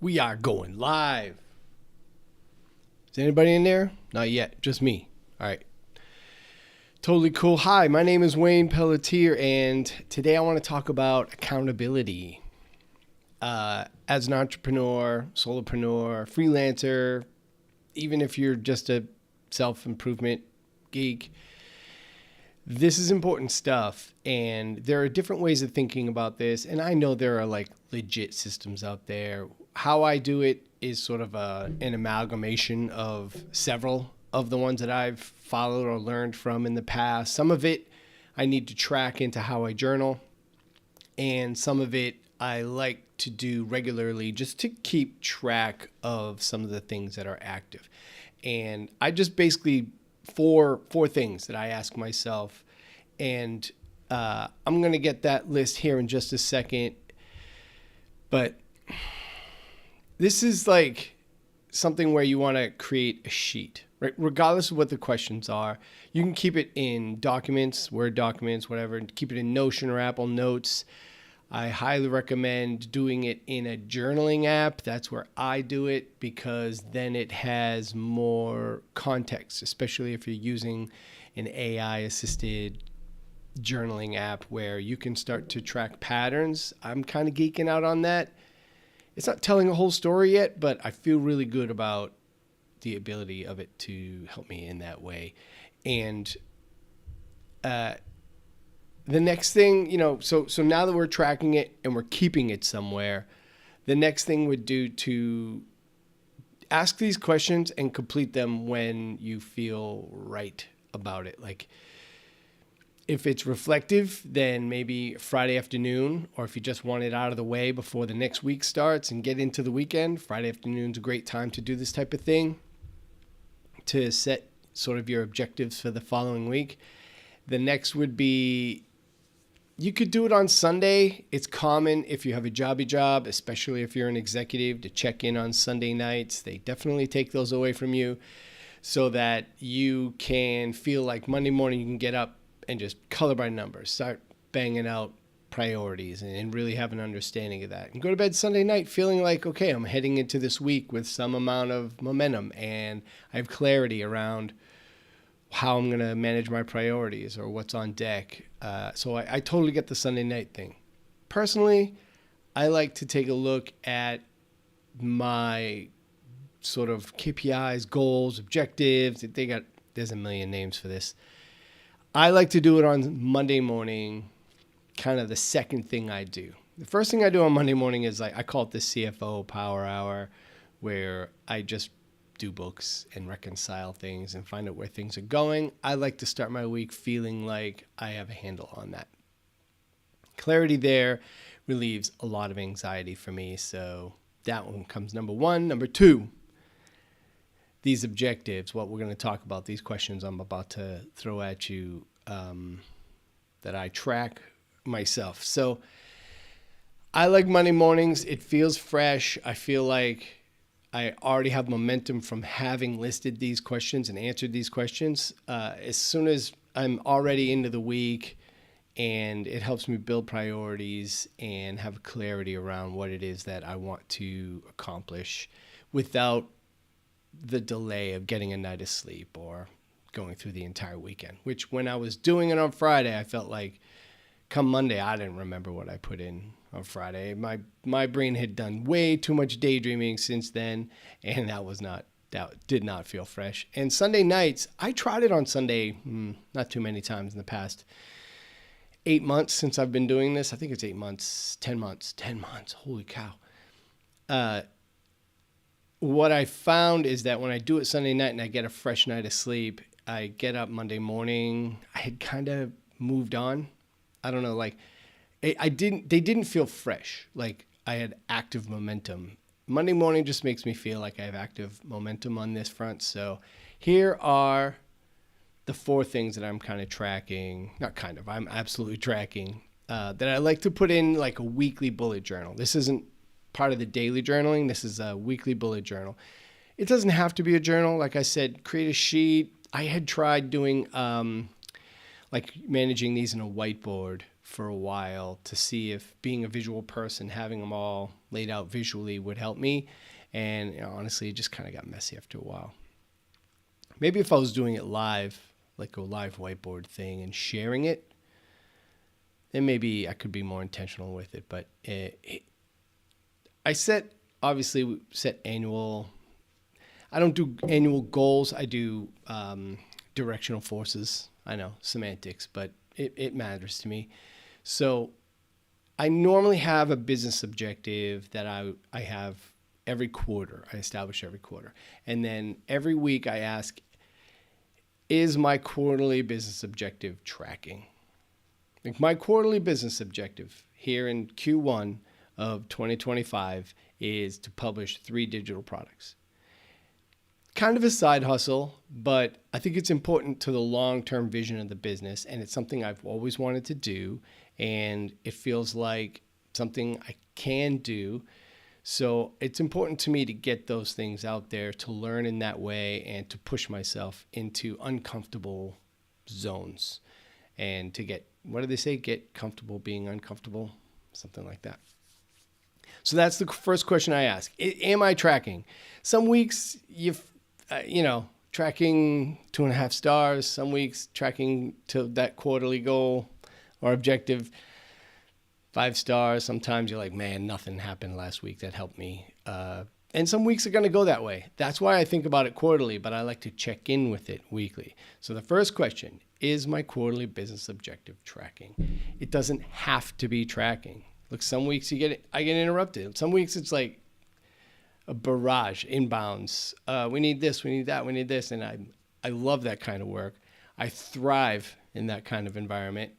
We are going live. Is anybody in there? Not yet, just me. All right. Totally cool. Hi, my name is Wayne Pelletier, and today I want to talk about accountability. As an entrepreneur, solopreneur, freelancer, even if you're just a self-improvement geek, this is important stuff. And there are different ways of thinking about this. And I know there are like legit systems out there. How I do it is sort of an amalgamation of several of the ones that I've followed or learned from in the past. Some of it I need to track into how I journal, and some of it I like to do regularly just to keep track of some of the things that are active. And I just basically four things that I ask myself, and I'm gonna get that list here in just a second. But this is like something where you want to create a sheet, right? Regardless of what the questions are, you can keep it in documents, Word documents, whatever, and keep it in Notion or Apple Notes. I highly recommend doing it in a journaling app. That's where I do it, because then it has more context, especially if you're using an AI assisted journaling app where you can start to track patterns. I'm kind of geeking out on that. It's not telling a whole story yet, but I feel really good about the ability of it to help me in that way. And the next thing, so now that we're tracking it and we're keeping it somewhere, the next thing would do to ask these questions and complete them when you feel right about it. Like, if it's reflective, then maybe Friday afternoon, or if you just want it out of the way before the next week starts and get into the weekend, Friday afternoon's a great time to do this type of thing, to set sort of your objectives for the following week. The next would be, you could do it on Sunday. It's common if you have a jobby job, especially if you're an executive, to check in on Sunday nights. They definitely take those away from you so that you can feel like Monday morning you can get up and just color by numbers, start banging out priorities and really have an understanding of that. And go to bed Sunday night feeling like, okay, I'm heading into this week with some amount of momentum and I have clarity around how I'm going to manage my priorities or what's on deck. So I totally get the Sunday night thing. Personally, I like to take a look at my sort of KPIs, goals, objectives. There's a million names for this. I like to do it on Monday morning, kind of the second thing I do. The first thing I do on Monday morning is I call it the CFO Power Hour, where I just do books and reconcile things and find out where things are going. I like to start my week feeling like I have a handle on that. Clarity there relieves a lot of anxiety for me, so that one comes number one. Number two, these objectives, what we're going to talk about, these questions I'm about to throw at you, that I track myself. So I like Monday mornings. It feels fresh. I feel like I already have momentum from having listed these questions and answered these questions. As soon as I'm already into the week, and it helps me build priorities and have clarity around what it is that I want to accomplish without the delay of getting a night of sleep or going through the entire weekend, which when I was doing it on Friday, I felt like come Monday, I didn't remember what I put in on Friday. My brain had done way too much daydreaming since then, and that did not feel fresh. And Sunday nights, I tried it on Sunday, not too many times in the past 8 months since I've been doing this. I think it's 8 months, 10 months. Holy cow. What I found is that when I do it Sunday night and I get a fresh night of sleep, I get up Monday morning, I had kind of moved on. I don't know, like they didn't feel fresh. Like I had active momentum. Monday morning just makes me feel like I have active momentum on this front. So here are the four things that I'm kind of tracking, I'm absolutely tracking, that I like to put in like a weekly bullet journal. This isn't part of the daily journaling. This is a weekly bullet journal. It doesn't have to be a journal. Like I said, create a sheet. I had tried doing like managing these in a whiteboard for a while to see if being a visual person, having them all laid out visually would help me. And honestly, it just kind of got messy after a while. Maybe if I was doing it live, like a live whiteboard thing and sharing it, then maybe I could be more intentional with it. But I obviously set annual. I don't do annual goals. I do directional forces. I know, semantics, but it matters to me. So I normally have a business objective that I have every quarter. I establish every quarter. And then every week I ask, is my quarterly business objective tracking? Like my quarterly business objective here in Q1 of 2025 is to publish 3 digital products. Kind of a side hustle, but I think it's important to the long-term vision of the business, and it's something I've always wanted to do, and it feels like something I can do. So it's important to me to get those things out there, to learn in that way, and to push myself into uncomfortable zones, and to get, what do they say? Get comfortable being uncomfortable, something like that. So that's the first question I ask. Am I tracking? Some weeks tracking 2.5 stars, some weeks tracking to that quarterly goal or objective 5 stars. Sometimes you're like, man, nothing happened last week that helped me. And some weeks are going to go that way. That's why I think about it quarterly, but I like to check in with it weekly. So the first question, is my quarterly business objective tracking? It doesn't have to be tracking. Look, some weeks I get interrupted. Some weeks it's like a barrage, inbounds. We need this, we need that, we need this. And I love that kind of work. I thrive in that kind of environment,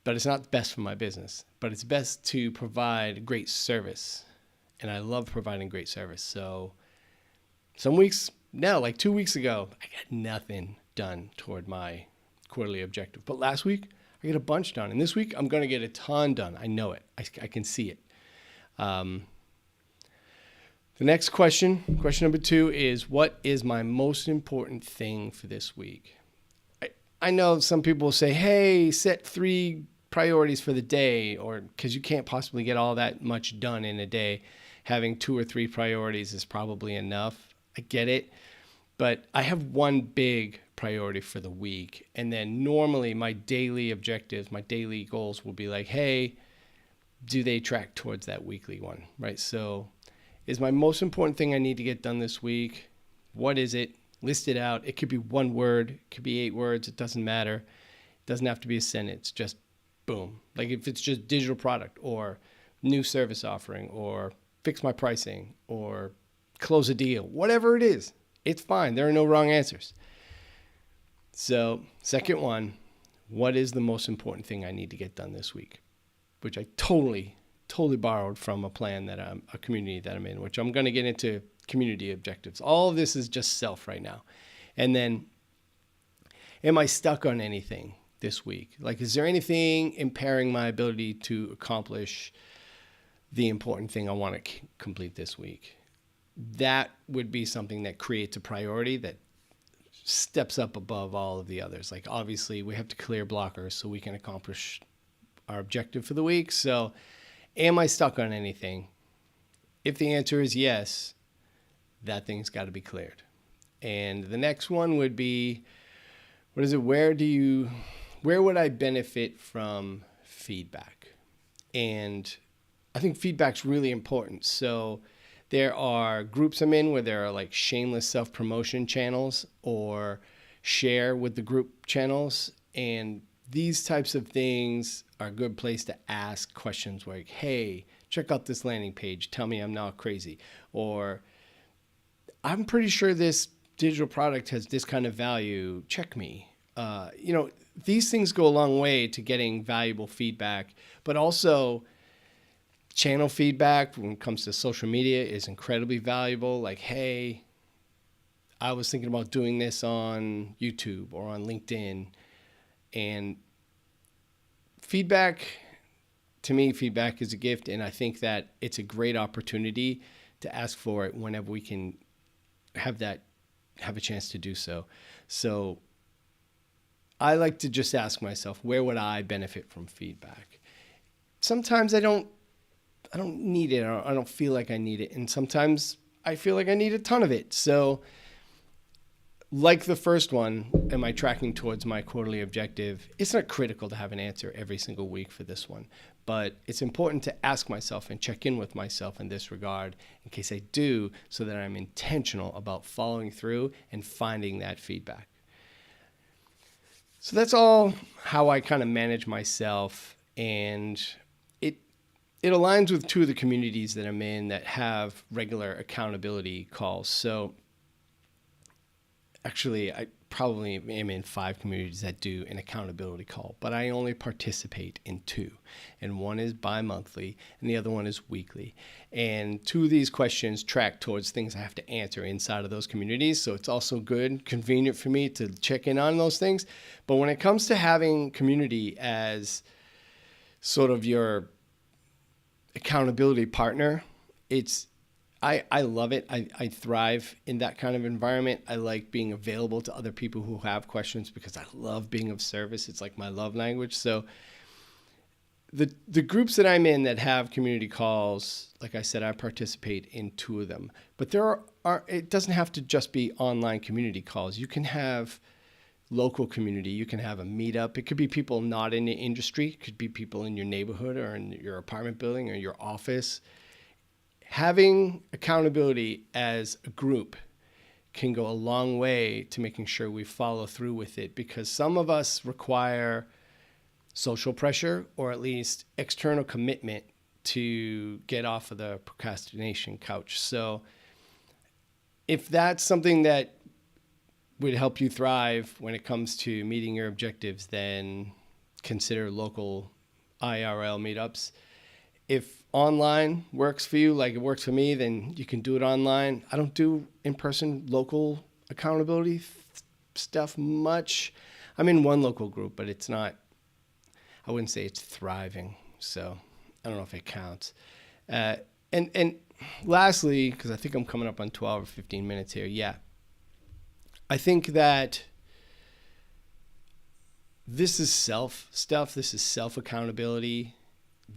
but it's not best for my business. But it's best to provide great service. And I love providing great service. So some weeks, now, like 2 weeks ago, I got nothing done toward my quarterly objective. But last week, I get a bunch done. And this week, I'm going to get a ton done. I know it. I can see it. The next question number 2 is, what is my most important thing for this week? I know some people will say, hey, set 3 priorities for the day, or because you can't possibly get all that much done in a day. Having 2 or 3 priorities is probably enough. I get it. But I have one big priority for the week. And then normally my daily objectives, my daily goals will be like, hey, do they track towards that weekly one, right? So is my most important thing I need to get done this week? What is it? List it out. It could be 1 word. It could be 8 words. It doesn't matter. It doesn't have to be a sentence. Just boom. Like if it's just digital product or new service offering or fix my pricing or close a deal, whatever it is, it's fine. There are no wrong answers. So second one, what is the most important thing I need to get done this week? Which I totally borrowed from a community that I'm in, which I'm going to get into community objectives. All of this is just self right now. And then, am I stuck on anything this week? Like, is there anything impairing my ability to accomplish the important thing I want to complete this week? That would be something that creates a priority that steps up above all of the others. Like, obviously, we have to clear blockers so we can accomplish our objective for the week. So, am I stuck on anything? If the answer is yes, that thing's got to be cleared. And the next one would be, where would I benefit from feedback? And I think feedback's really important. So there are groups I'm in where there are like shameless self-promotion channels or share with the group channels. And these types of things are a good place to ask questions like, hey, check out this landing page. Tell me I'm not crazy. Or I'm pretty sure this digital product has this kind of value. Check me. These things go a long way to getting valuable feedback, but also channel feedback when it comes to social media is incredibly valuable. Like, hey, I was thinking about doing this on YouTube or on LinkedIn. And to me, feedback is a gift. And I think that it's a great opportunity to ask for it whenever we can have a chance to do so. So I like to just ask myself, where would I benefit from feedback? Sometimes I don't need it. I don't feel like I need it. And sometimes I feel like I need a ton of it. So like the first one, am I tracking towards my quarterly objective? It's not critical to have an answer every single week for this one, but it's important to ask myself and check in with myself in this regard in case I do, so that I'm intentional about following through and finding that feedback. So that's all how I kind of manage myself, and it aligns with two of the communities that I'm in that have regular accountability calls. So actually, I probably am in 5 communities that do an accountability call, but I only participate in 2. And one is bi-monthly and the other one is weekly. And 2 of these questions track towards things I have to answer inside of those communities. So it's also good, convenient for me to check in on those things. But when it comes to having community as sort of your accountability partner, I love it. I thrive in that kind of environment. I like being available to other people who have questions because I love being of service. It's like my love language. So the groups that I'm in that have community calls, like I said, I participate in 2 of them. But there are it doesn't have to just be online community calls. You can have local community. You can have a meetup. It could be people not in the industry. It could be people in your neighborhood or in your apartment building or your office. Having accountability as a group can go a long way to making sure we follow through with it, because some of us require social pressure or at least external commitment to get off of the procrastination couch. So if that's something that would help you thrive when it comes to meeting your objectives, then consider local IRL meetups. If online works for you, like it works for me, then you can do it online. I don't do in-person local accountability stuff much. I'm in one local group, but it's not, I wouldn't say it's thriving. So I don't know if it counts. And lastly, because I think I'm coming up on 12 or 15 minutes here. Yeah. I think that this is self stuff. This is self accountability.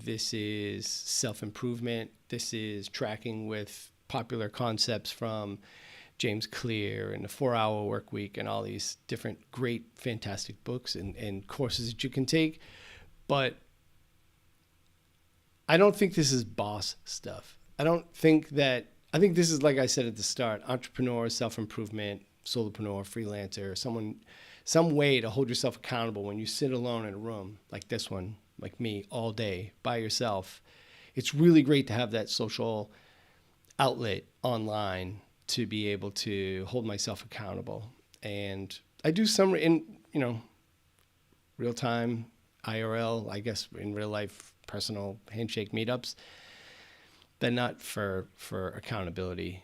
This is self-improvement. This is tracking with popular concepts from James Clear and the 4-Hour Work Week and all these different great, fantastic books and courses that you can take. But I don't think this is boss stuff. I think this is, like I said at the start, entrepreneur, self-improvement, solopreneur, freelancer, some way to hold yourself accountable when you sit alone in a room like this one, like me, all day by yourself. It's really great to have that social outlet online to be able to hold myself accountable. And I do some in, real time IRL, I guess in real life, personal handshake meetups, but not for accountability.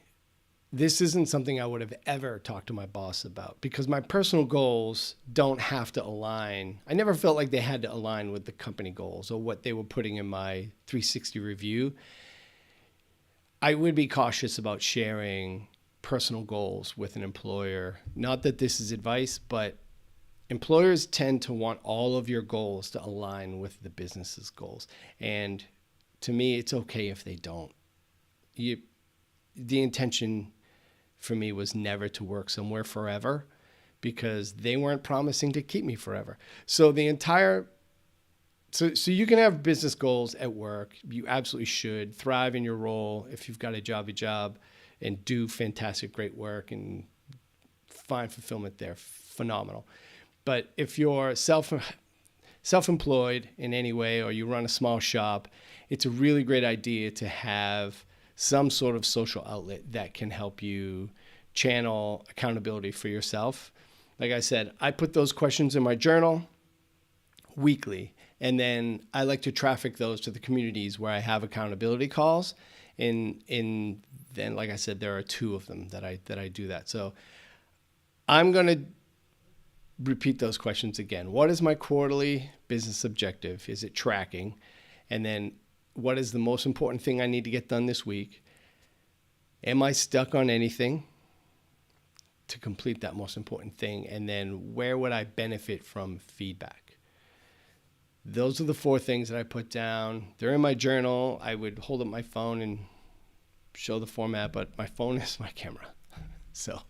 This isn't something I would have ever talked to my boss about because my personal goals don't have to align. I never felt like they had to align with the company goals or what they were putting in my 360 review. I would be cautious about sharing personal goals with an employer. Not that this is advice, but employers tend to want all of your goals to align with the business's goals. And to me, it's okay if they don't. The intention for me was never to work somewhere forever because they weren't promising to keep me forever. So so you can have business goals at work. You absolutely should thrive in your role. If you've got a job and do fantastic, great work and find fulfillment there, phenomenal. But if you're self-employed in any way or you run a small shop, it's a really great idea to have some sort of social outlet that can help you channel accountability for yourself. Like I said, I put those questions in my journal weekly, and then I like to traffic those to the communities where I have accountability calls. And then, like I said, there are 2 of them that I do that. So I'm going to repeat those questions again. What is my quarterly business objective? Is it tracking? And then what is the most important thing I need to get done this week? Am I stuck on anything? to complete that most important thing? And then where would I benefit from feedback? Those are the 4 things that I put down. They're in my journal. I would hold up my phone and show the format, but my phone is my camera. So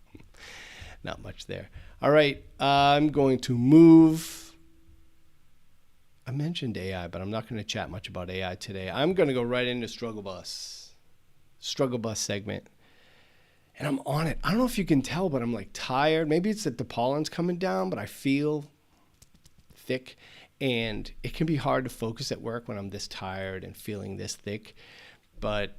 not much there. All right. I'm going to move. I mentioned AI, but I'm not going to chat much about AI today. I'm going to go right into Struggle Bus segment. And I'm on it. I don't know if you can tell, but I'm like tired. Maybe it's that the pollen's coming down, but I feel thick. And it can be hard to focus at work when I'm this tired and feeling this thick. But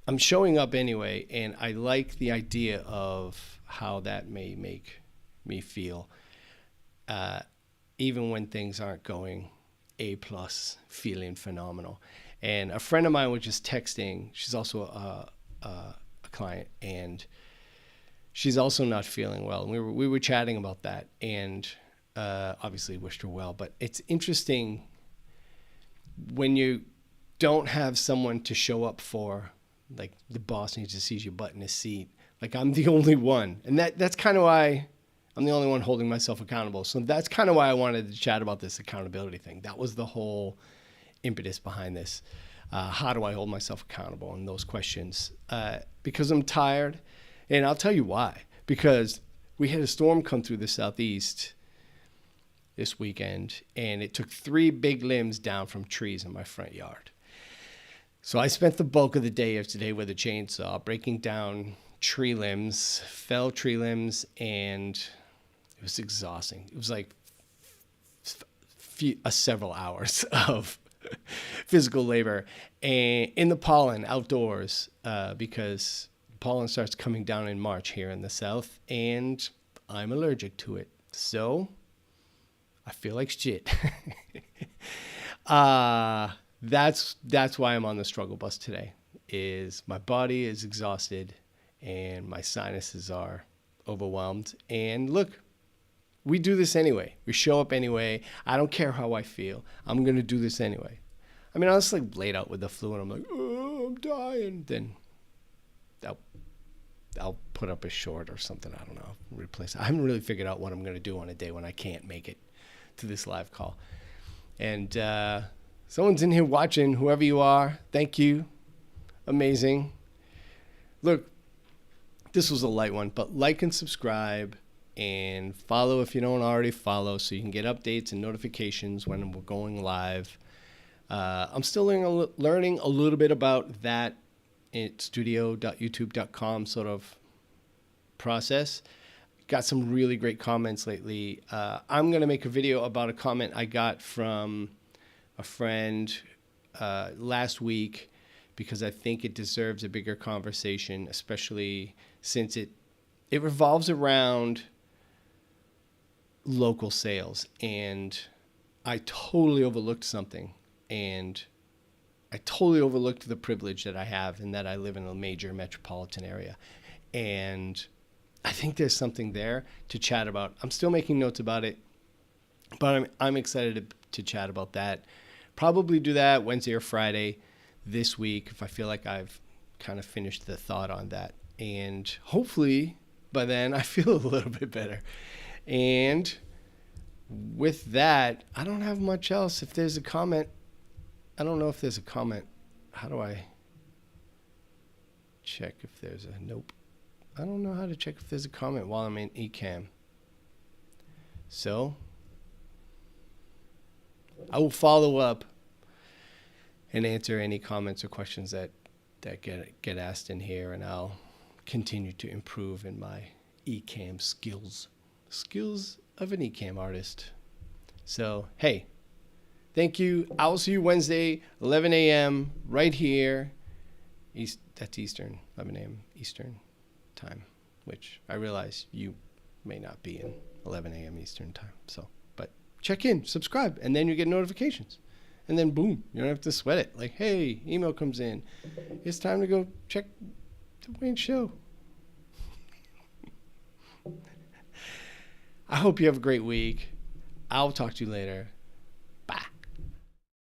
I'm showing up anyway, and I like the idea of how that may make me feel, even when things aren't going A+, feeling phenomenal. And a friend of mine was just texting. She's also a client, and she's also not feeling well. And we were chatting about that, and obviously wished her well. But it's interesting when you don't have someone to show up for. Like the boss needs to see your butt in his seat. Like I'm the only one. And that's kind of why I'm the only one holding myself accountable. So that's kind of why I wanted to chat about this accountability thing. That was the whole impetus behind this. How do I hold myself accountable? And those questions. Because I'm tired. And I'll tell you why. Because we had a storm come through the southeast this weekend. And it took 3 big limbs down from trees in my front yard. So I spent the bulk of the day yesterday with a chainsaw breaking down tree limbs, fell tree limbs, and it was exhausting. It was like several hours of physical labor and in the pollen outdoors because pollen starts coming down in March here in the South, and I'm allergic to it. So I feel like shit. That's why I'm on the struggle bus today. Is my body is exhausted and my sinuses are overwhelmed. And look, we do this anyway. We show up anyway. I don't care how I feel. I'm going to do this anyway. I mean, I was like laid out with the flu and I'm like, oh, I'm dying. Then I'll put up a short or something. I don't know. Replace it. I haven't really figured out what I'm going to do on a day when I can't make it to this live call. And someone's in here watching, whoever you are. Thank you. Amazing. Look, this was a light one, but like and subscribe and follow if you don't already follow so you can get updates and notifications when we're going live. I'm still learning a little bit about that studio.youtube.com sort of process. Got some really great comments lately. I'm going to make a video about a comment I got from a friend last week because I think it deserves a bigger conversation, especially since it revolves around local sales. And I totally overlooked something. And I totally overlooked the privilege that I have in that I live in a major metropolitan area. And I think there's something there to chat about. I'm still making notes about it, but I'm excited to chat about that. Probably do that Wednesday or Friday this week if I feel like I've kind of finished the thought on that. And hopefully by then I feel a little bit better. And with that, I don't have much else. If there's a comment, I don't know if there's a comment. How do I check if there's a nope? I don't know how to check if there's a comment while I'm in Ecamm. So I will follow up and answer any comments or questions that get asked in here, and I'll continue to improve in my Ecamm skills of an Ecamm artist. So, hey, thank you. I will see you Wednesday, 11 a.m. right here. That's Eastern, 11 a.m. Eastern time, which I realize you may not be in 11 a.m. Eastern time. So, but check in, subscribe, and then you get notifications. And then boom, you don't have to sweat it. Like, hey, email comes in. It's time to go check the Wayne Show. I hope you have a great week. I'll talk to you later.